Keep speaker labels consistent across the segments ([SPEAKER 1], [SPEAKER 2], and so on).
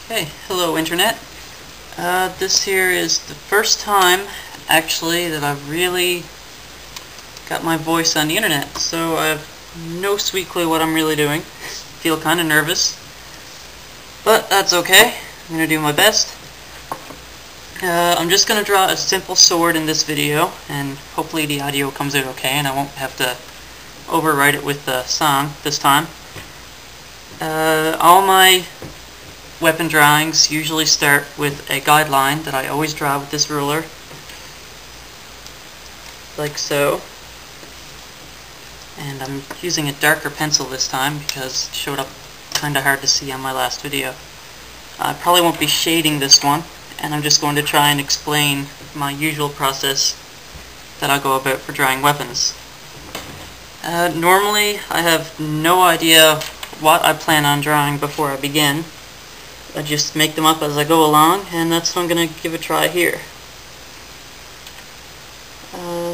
[SPEAKER 1] Hey, hello Internet. This here is the first time, actually, that I've really got my voice on the Internet, so I have no sweet clue what I'm really doing. Feel kind of nervous, but that's okay. I'm going to do my best. I'm just going to draw a simple sword in this video, and hopefully the audio comes out okay, and I won't have to overwrite it with the song this time. All my weapon drawings usually start with a guideline that I always draw with this ruler, like so. And I'm using a darker pencil this time because it showed up kinda hard to see on my last video. I probably won't be shading this one, and I'm just going to try and explain my usual process that I go about for drawing weapons. Normally I have no idea what I plan on drawing before I begin. I just make them up as I go along, and that's what I'm going to give a try here.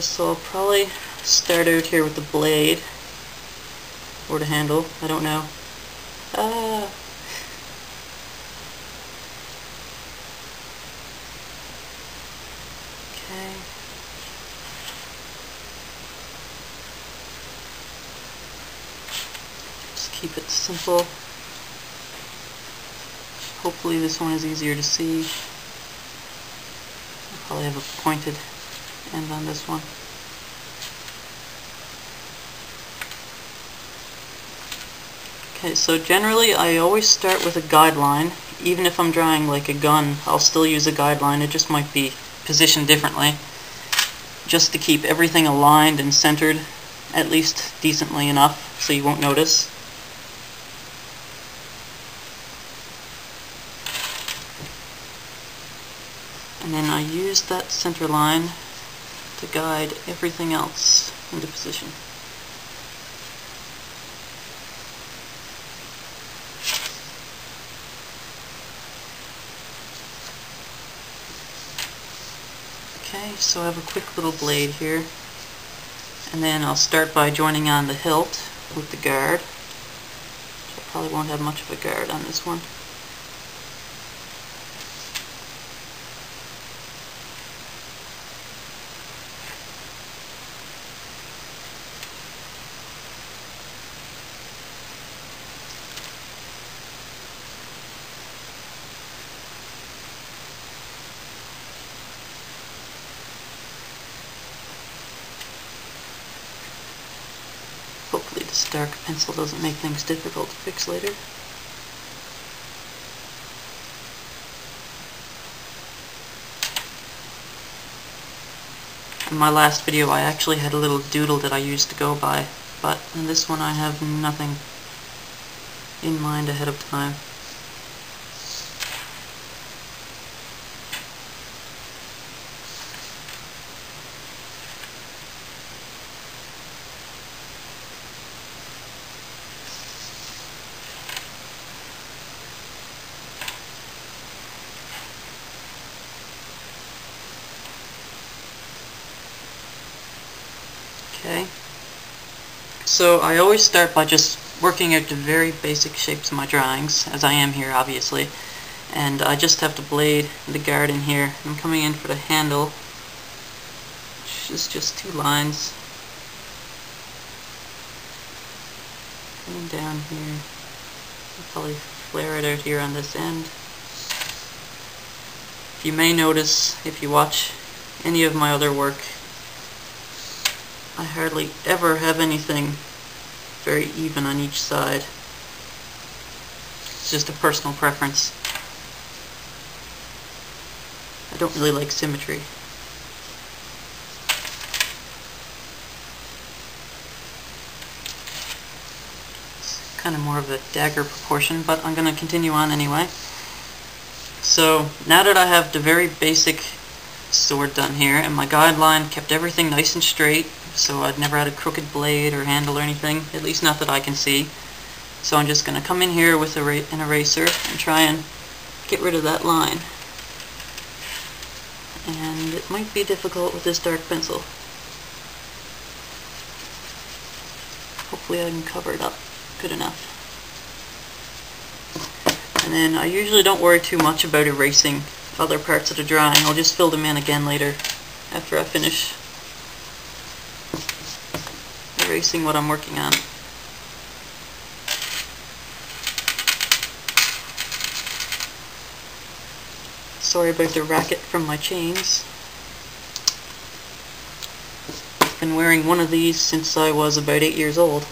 [SPEAKER 1] So I'll probably start out here with the blade, or the handle, I don't know. Okay. Just keep it simple. Hopefully this one is easier to see. I'll probably have a pointed end on this one. Okay, so generally I always start with a guideline. Even if I'm drawing like a gun, I'll still use a guideline. It just might be positioned differently, just to keep everything aligned and centered, at least decently enough so you won't notice. And then I use that center line to guide everything else into position. Okay, so I have a quick little blade here. And then I'll start by joining on the hilt with the guard. I probably won't have much of a guard on this one. Hopefully this dark pencil doesn't make things difficult to fix later. In my last video I actually had a little doodle that I used to go by, but in this one I have nothing in mind ahead of time. Okay, so I always start by just working out the very basic shapes of my drawings, as I am here obviously, and I just have to blade the guard in here. I'm coming in for the handle, which is just two lines. Coming down here, I'll probably flare it out here on this end. You may notice, if you watch any of my other work, I hardly ever have anything very even on each side. It's just a personal preference. I don't really like symmetry. It's kind of more of a dagger proportion, but I'm going to continue on anyway. So now that I have the very basic sword done here, and my guideline kept everything nice and straight, so I'd never had a crooked blade or handle or anything, at least not that I can see. So I'm just going to come in here with an eraser and try and get rid of that line. And it might be difficult with this dark pencil. Hopefully I can cover it up good enough. And then I usually don't worry too much about erasing other parts of the drawing. I'll just fill them in again later after I finish erasing what I'm working on. Sorry about the racket from my chains. I've been wearing one of these since I was about 8 years old.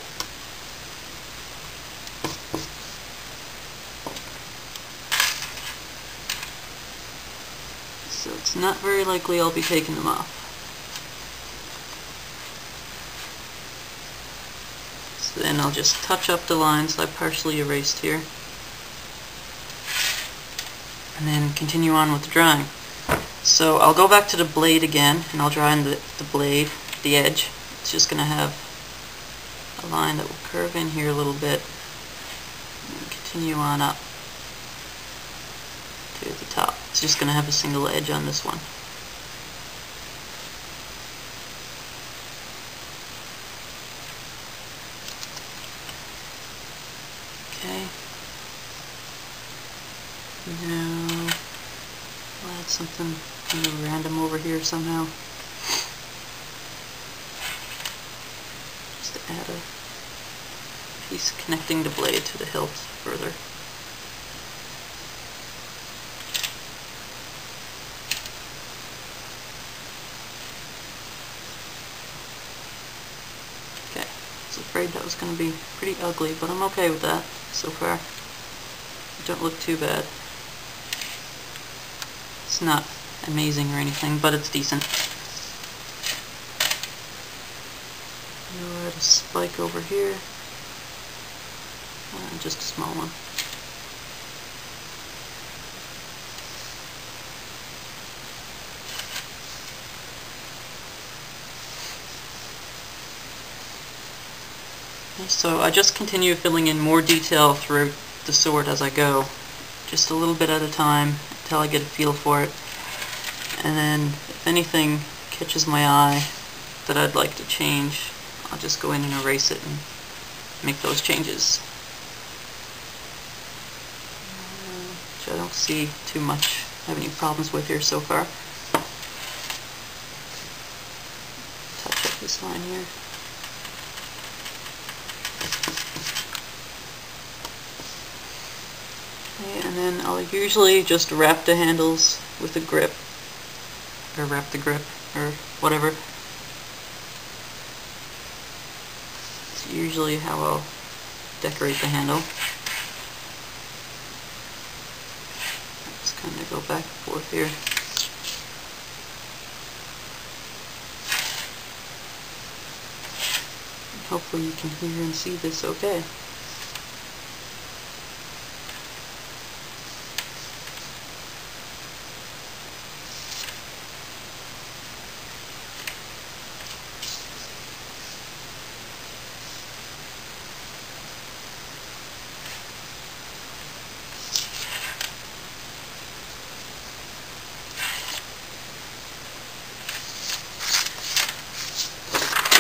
[SPEAKER 1] So it's not very likely I'll be taking them off. So then I'll just touch up the lines I partially erased here. And then continue on with the drawing. So I'll go back to the blade again, and I'll draw in the blade, the edge. It's just going to have a line that will curve in here a little bit, and continue on up to the top. It's just going to have a single edge on this one. Okay. Now, I'll add something kind of random over here somehow. Just to add a piece connecting the blade to the hilt further. Okay, I was afraid that was going to be pretty ugly, but I'm okay with that so far. It don't look too bad. It's not amazing or anything, but it's decent. I'll add a spike over here. Just a small one. Okay, so I just continue filling in more detail throughout the sword as I go, just a little bit at a time until I get a feel for it, and then if anything catches my eye that I'd like to change, I'll just go in and erase it and make those changes, which I don't see too much have any problems with here so far. Touch up this line here. And then I'll usually just wrap the handles with a grip, or wrap the grip, or whatever. It's usually how I'll decorate the handle. Just kind of go back and forth here. And hopefully you can hear and see this okay.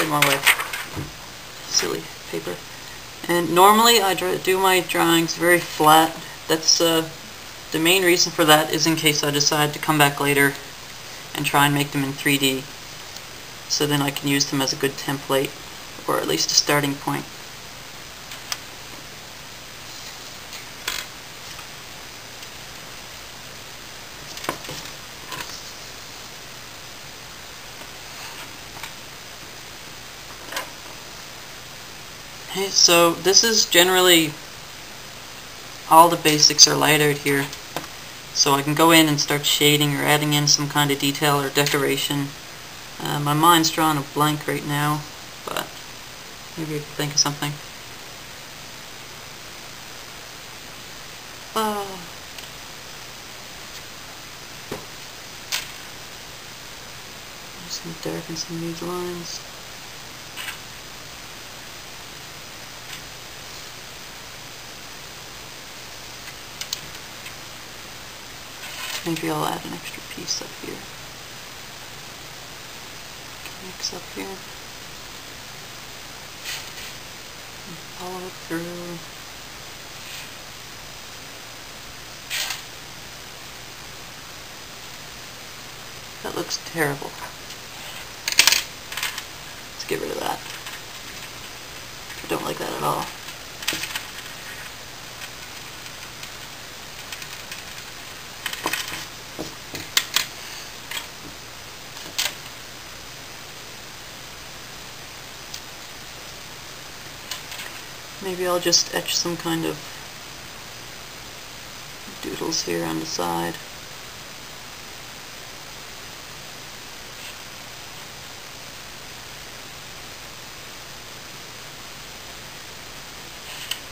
[SPEAKER 1] My way. Silly paper. And normally I do my drawings very flat. That's the main reason for that is in case I decide to come back later and try and make them in 3D, so then I can use them as a good template, or at least a starting point. Okay, so this is generally all the basics are laid out here. So I can go in and start shading or adding in some kind of detail or decoration. My mind's drawing a blank right now, but maybe I can think of something. Just going to darken some of these lines. Maybe I'll add an extra piece up here. Mix up here. And follow it through. That looks terrible. Let's get rid of that. I don't like that at all. Maybe I'll just etch some kind of doodles here on the side.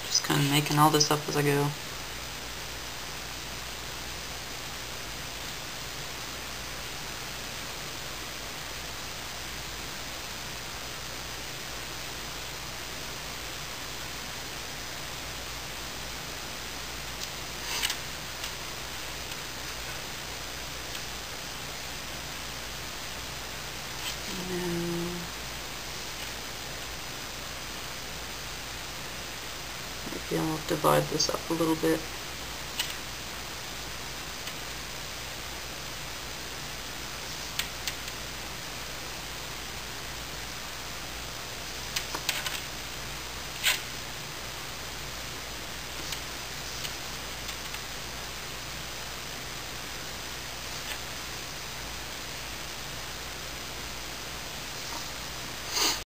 [SPEAKER 1] Just kind of making all this up as I go. Maybe I'll divide this up a little bit.